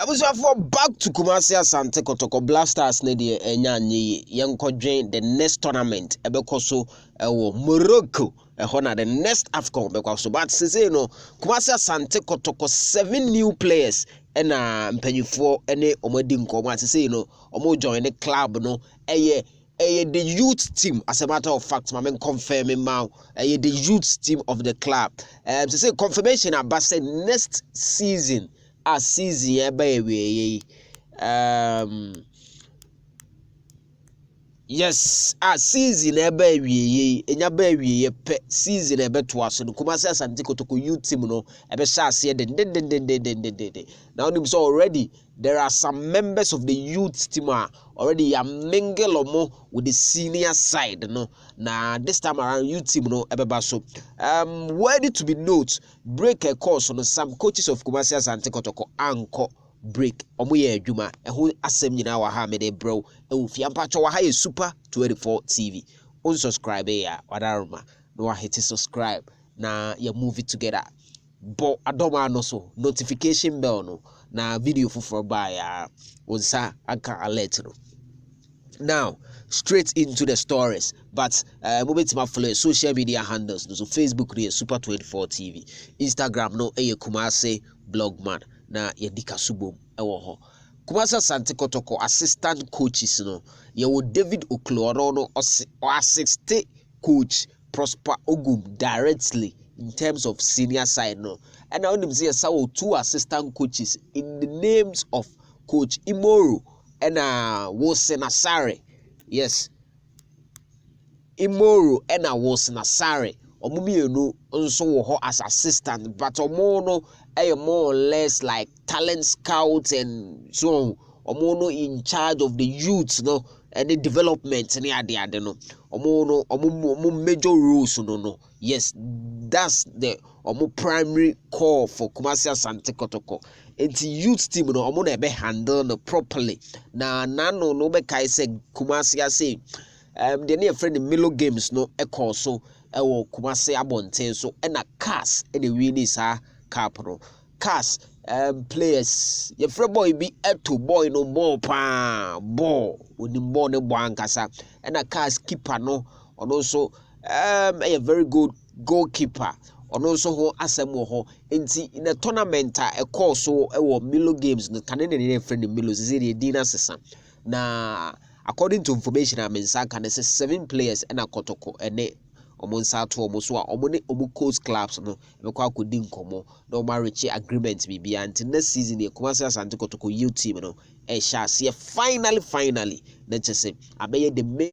For back to Kumasi Asante Kotoko Blasters ne de enyanyi yenkodwen the next tournament ebekoso Morocco na the next AFCON bekoso but say no Kumasi Asante Kotoko 7 new players mpanyifo ene omadi nkomo say no omo join the club no the youth team. As a matter of fact, I'm confirming now. The youth team of the club. Say confirmation about say next season. Yes, season ebe wiye enya ba wiye pe season ebe to aso no Kumasi Asante Kotoko youth team no ebe sha ase den. Now so already there are some members of the youth team already mingle omo with the senior side no. Now this time around youth team no ebe ba so worthy to be note break a course on some coaches of Kumasi Asante Kotoko anko break omo ye adwuma eho asem nyina wa ha me de bro e fi ampacho wa ha ye super 24 TV unsubscribe ya wadaruma no wa hit subscribe na ya move it together bo adoma no so notification bell no na video for by ya unsa aka alert no. Now straight into the stories, but moment my follow social media handles no, so Facebook no super 24 TV, Instagram no Kumasi blogman na yedika subom ewo ho. Kumasi Asante Kotoko assistant coaches no wo David Okloro no assistant coach Prosper Ogum directly in terms of senior side no, and now them say two assistant coaches in the names of Coach Imoru and Wosenasare. Yes, Imoru and Wosenasare. Omumienu nso wo ho as assistant, but omo no more or less like talent scouts and so omo no in charge of the youths no and the development ni ade no omo major roles no. Yes, that's the omo primary core for Kumasi Asante Kotoko. It's youth team no omo na be handle no properly na nano no be kai say Kumasi ase the near friend Milo games no echo so ewo Kumasi abonten so na cars e dey win this cap no cars players your friend boy be to boy no ball pa ball with the ball no ankasa na cars keeper no and also a very good goalkeeper and also ho asem wo ho enti in the tournament a call so ewo Milo games no kan ne friend Milo say the dina sesa na according to information I'm in can say 7 players and a Kotoko ene omonsa to omoso a omone omo coach clubs no ebekwa akodi nkomo no marriage agreement bibia until next season e Kumasi Asante Kotoko youth team no e sha se finally na chese abeye the